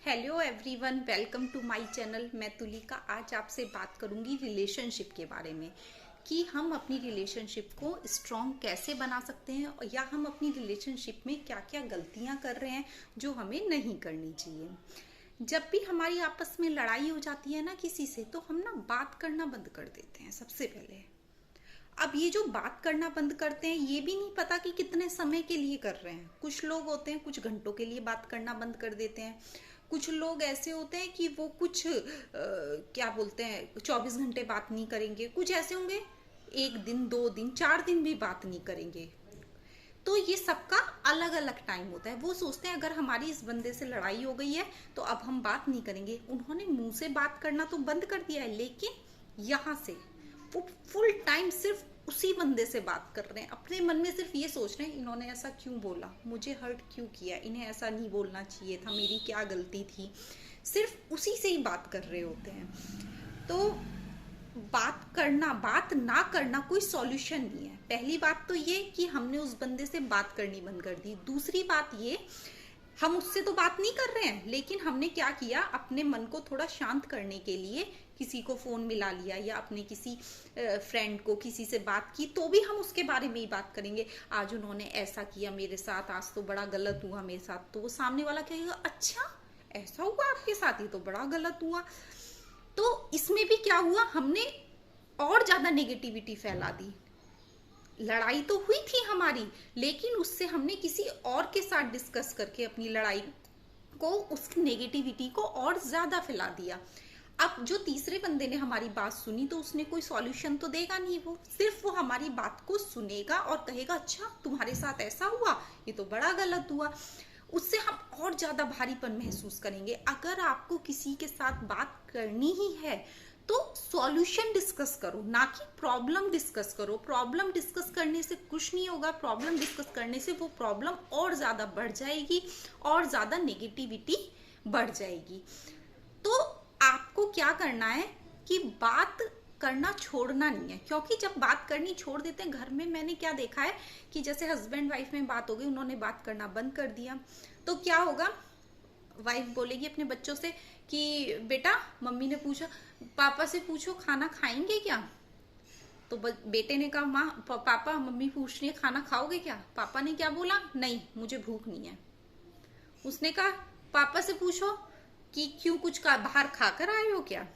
Hello everyone, welcome to my channel. मैं तुलिका आज आपसे बात करूंगी रिलेशनशिप के बारे में कि हम अपनी रिलेशनशिप को स्ट्रॉन्ग कैसे बना सकते हैं या हम अपनी रिलेशनशिप में क्या क्या गलतियां कर रहे हैं जो हमें नहीं करनी चाहिए। जब भी हमारी आपस में लड़ाई हो जाती है ना किसी से, तो हम ना बात करना बंद कर देते हैं सबसे पहले। अब ये जो बात करना बंद करते हैं, ये भी नहीं पता कि कितने समय के लिए कर रहे हैं। कुछ लोग होते हैं कुछ घंटों के लिए बात करना बंद कर देते हैं। कुछ लोग ऐसे होते हैं कि वो कुछ क्या बोलते हैं 24 घंटे बात नहीं करेंगे। कुछ ऐसे होंगे 1 दिन 2 दिन 4 दिन भी बात नहीं करेंगे। तो ये सबका अलग अलग टाइम होता है। वो सोचते हैं अगर हमारी इस बंदे से लड़ाई हो गई है तो अब हम बात नहीं करेंगे। उन्होंने मुंह से बात करना तो बंद कर दिया है, लेकिन यहाँ से वो फुल टाइम सिर्फ उसी बंदे से बात कर रहे हैं। अपने मन में सिर्फ ये सोच रहे हैं इन्होंने ऐसा क्यों बोला, मुझे हर्ट क्यों किया, इन्हें ऐसा नहीं बोलना चाहिए था, मेरी क्या गलती थी। सिर्फ उसी से ही बात कर रहे होते हैं। तो बात ना करना कोई सॉल्यूशन नहीं है। पहली बात तो ये कि हमने उस बंदे से बात करनी बंद कर दी। दूसरी बात ये, हम उससे तो बात नहीं कर रहे हैं, लेकिन हमने क्या किया, अपने मन को थोड़ा शांत करने के लिए किसी को फोन मिला लिया या अपने किसी फ्रेंड को किसी से बात की, तो भी हम उसके बारे में ही बात करेंगे। आज उन्होंने ऐसा किया मेरे साथ, आज तो बड़ा गलत हुआ मेरे साथ। तो वो सामने वाला कहेगा अच्छा ऐसा हुआ आपके साथ, ही तो बड़ा गलत हुआ। तो इसमें भी क्या हुआ, हमने और ज्यादा नेगेटिविटी फैला दी। लड़ाई तो हुई थी हमारी, लेकिन उससे हमने किसी और के साथ डिस्कस करके अपनी लड़ाई को, उस नेगेटिविटी को और ज्यादा फैला दिया। अब जो तीसरे बंदे ने हमारी बात सुनी तो उसने कोई सॉल्यूशन तो देगा नहीं। वो सिर्फ वो हमारी बात को सुनेगा और कहेगा अच्छा तुम्हारे साथ ऐसा हुआ, ये तो बड़ा गलत हुआ। उससे हम और ज्यादा भारीपन महसूस करेंगे। अगर आपको किसी के साथ बात करनी ही है तो सॉल्यूशन डिस्कस करो, ना कि प्रॉब्लम डिस्कस करो। प्रॉब्लम डिस्कस करने से कुछ नहीं होगा। प्रॉब्लम डिस्कस करने से वो प्रॉब्लम और ज्यादा बढ़ जाएगी और ज्यादा नेगेटिविटी बढ़ जाएगी। तो आपको क्या करना है कि बात करना छोड़ना नहीं है, क्योंकि जब बात करनी छोड़ देते हैं घर में, मैंने क्या देखा है कि जैसे हस्बैंड वाइफ में बात हो गई, उन्होंने बात करना बंद कर दिया, तो क्या होगा, वाइफ बोलेगी अपने बच्चों से कि बेटा, मम्मी ने पूछा पापा से पूछो खाना खाएंगे क्या। तो बेटे ने कहा माँ पापा मम्मी पूछ रही है खाना खाओगे क्या। पापा ने क्या बोला, नहीं मुझे भूख नहीं है। उसने कहा पापा से पूछो कि क्यों, कुछ का बाहर खाकर आए हो क्या।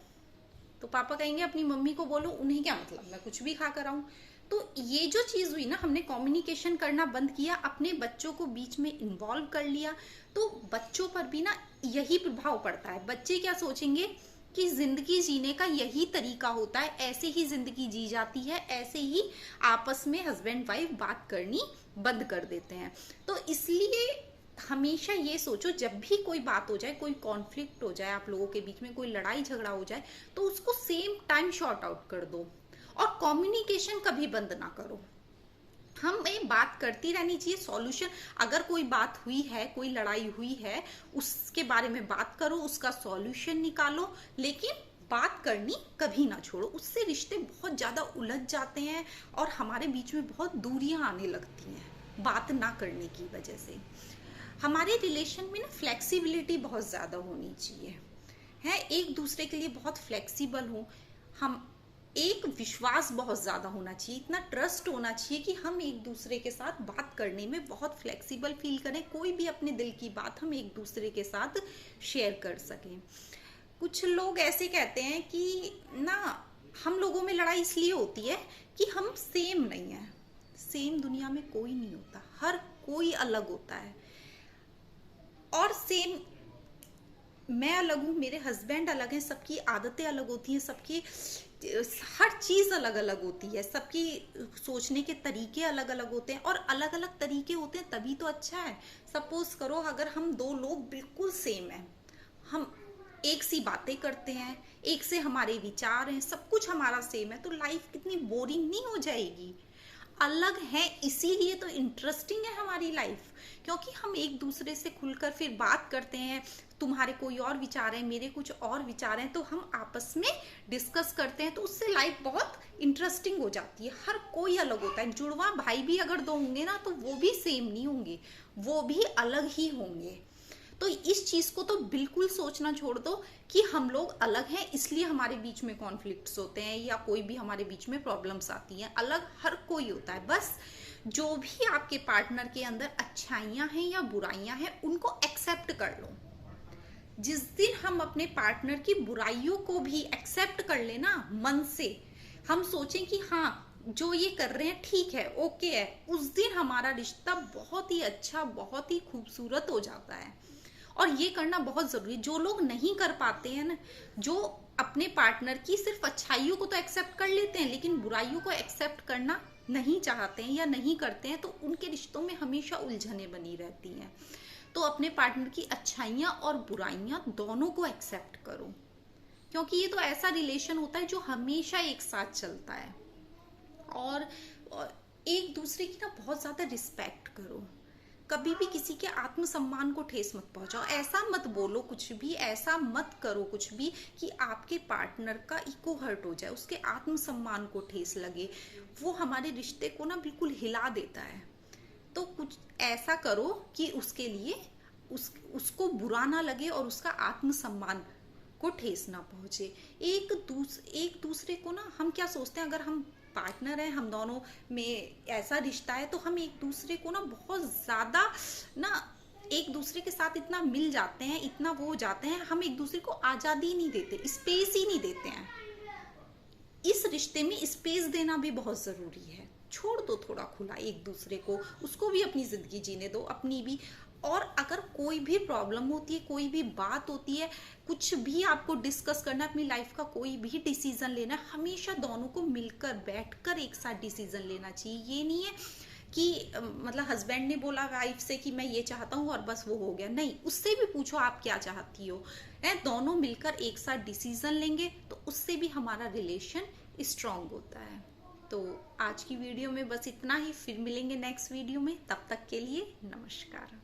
तो पापा कहेंगे अपनी मम्मी को बोलो, उन्हें क्या मतलब, मैं कुछ भी खाकर आऊं। तो ये जो चीज हुई ना, हमने कम्युनिकेशन करना बंद किया, अपने बच्चों को बीच में इन्वॉल्व कर लिया, तो बच्चों पर भी ना यही प्रभाव पड़ता है। बच्चे क्या सोचेंगे कि जिंदगी जीने का यही तरीका होता है, ऐसे ही जिंदगी जी जाती है, ऐसे ही आपस में हस्बैंड वाइफ बात करनी बंद कर देते हैं। तो इसलिए हमेशा ये सोचो, जब भी कोई बात हो जाए, कोई कॉन्फ्लिक्ट हो जाए, आप लोगों के बीच में कोई लड़ाई झगड़ा हो जाए, तो उसको सेम टाइम शॉर्ट आउट कर दो और कम्युनिकेशन कभी बंद ना करो। हमें बात करती रहनी चाहिए। सॉल्यूशन, अगर कोई बात हुई है, कोई लड़ाई हुई है, उसके बारे में बात करो, उसका सॉल्यूशन निकालो, लेकिन बात करनी कभी ना छोड़ो। उससे रिश्ते बहुत ज्यादा उलझ जाते हैं और हमारे बीच में बहुत दूरियां आने लगती हैं बात ना करने की वजह से। हमारे रिलेशन में ना फ्लेक्सिबिलिटी बहुत ज्यादा होनी चाहिए, है, एक दूसरे के लिए बहुत फ्लेक्सिबल हो। हम एक विश्वास बहुत ज्यादा होना चाहिए, इतना ट्रस्ट होना चाहिए कि हम एक दूसरे के साथ बात करने में बहुत फ्लेक्सिबल फील करें। कोई भी अपने दिल की बात हम एक दूसरे के साथ शेयर कर सकें। कुछ लोग ऐसे कहते हैं कि ना हम लोगों में लड़ाई इसलिए होती है कि हम सेम नहीं है। सेम दुनिया में कोई नहीं होता, हर कोई अलग होता है। और सेम मैं अलग हूँ, मेरे हस्बैंड अलग हैं, सबकी आदतें अलग होती हैं, सबकी हर चीज अलग अलग होती है, सबकी सोचने के तरीके अलग अलग होते हैं। और अलग अलग तरीके होते हैं तभी तो अच्छा है। सपोज करो अगर हम दो लोग बिल्कुल सेम हैं, हम एक सी बातें करते हैं, एक से हमारे विचार हैं, सब कुछ हमारा सेम है, तो लाइफ कितनी बोरिंग नहीं हो जाएगी। अलग है इसीलिए तो इंटरेस्टिंग है हमारी लाइफ, क्योंकि हम एक दूसरे से खुलकर फिर बात करते हैं। तुम्हारे कोई और विचार है, मेरे कुछ और विचार हैं, तो हम आपस में डिस्कस करते हैं, तो उससे लाइफ बहुत इंटरेस्टिंग हो जाती है। हर कोई अलग होता है। जुड़वा भाई भी अगर दो होंगे ना, तो वो भी सेम नहीं होंगे, वो भी अलग ही होंगे। तो इस चीज को तो बिल्कुल सोचना छोड़ दो कि हम लोग अलग हैं इसलिए हमारे बीच में कॉन्फ्लिक्ट्स होते हैं या कोई भी हमारे बीच में प्रॉब्लम्स आती हैं। अलग हर कोई होता है, बस जो भी आपके पार्टनर के अंदर अच्छाइयां हैं या बुराइयां हैं उनको एक्सेप्ट कर लो। जिस दिन हम अपने पार्टनर की बुराइयों को भी एक्सेप्ट कर लेना मन से, हम सोचें कि हाँ जो ये कर रहे हैं ठीक है, ओके है, उस दिन हमारा रिश्ता बहुत ही अच्छा, बहुत ही खूबसूरत हो जाता है। और ये करना बहुत जरूरी है। जो लोग नहीं कर पाते हैं ना, जो अपने पार्टनर की सिर्फ अच्छाइयों को तो एक्सेप्ट कर लेते हैं लेकिन बुराइयों को एक्सेप्ट करना नहीं चाहते हैं या नहीं करते हैं, तो उनके रिश्तों में हमेशा उलझने बनी रहती हैं। तो अपने पार्टनर की अच्छाइयां और बुराइयां दोनों को एक्सेप्ट करो, क्योंकि ये तो ऐसा रिलेशन होता है जो हमेशा एक साथ चलता है। और एक दूसरे की ना बहुत ज्यादा रिस्पेक्ट करो। कभी भी किसी के आत्मसम्मान को ठेस मत पहुंचाओ। ऐसा मत बोलो कुछ भी, ऐसा मत करो कुछ भी कि आपके पार्टनर का ईगो हर्ट हो जाए, उसके आत्मसम्मान को ठेस लगे। वो हमारे रिश्ते को ना बिल्कुल हिला देता है। तो कुछ ऐसा करो कि उसके लिए उसको बुरा ना लगे और उसका आत्मसम्मान को ठेस ना पहुंचे। एक दूसरे को ना, हम क्या सोचते हैं, अगर हम पार्टनर है, हम दोनों में ऐसा रिश्ता है तो हम एक दूसरे को ना बहुत ज्यादा ना एक दूसरे के साथ इतना मिल जाते हैं, इतना वो हो जाते हैं, हम एक दूसरे को आजादी ही नहीं देते, स्पेस ही नहीं देते हैं। इस रिश्ते में स्पेस देना भी बहुत जरूरी है। छोड़ दो थोड़ा खुला एक दूसरे को, उसको भी अपनी जिंदगी जीने दो, अपनी भी। और अगर कोई भी प्रॉब्लम होती है, कोई भी बात होती है, कुछ भी आपको डिस्कस करना है, अपनी लाइफ का कोई भी डिसीजन लेना है, हमेशा दोनों को मिलकर बैठकर एक साथ डिसीजन लेना चाहिए। ये नहीं है कि मतलब हस्बैंड ने बोला वाइफ से कि मैं ये चाहता हूँ और बस वो हो गया, नहीं, उससे भी पूछो आप क्या चाहती हो। दोनों मिलकर एक साथ डिसीजन लेंगे तो उससे भी हमारा रिलेशन स्ट्रांग होता है। तो आज की वीडियो में बस इतना ही, फिर मिलेंगे नेक्स्ट वीडियो में, तब तक के लिए नमस्कार।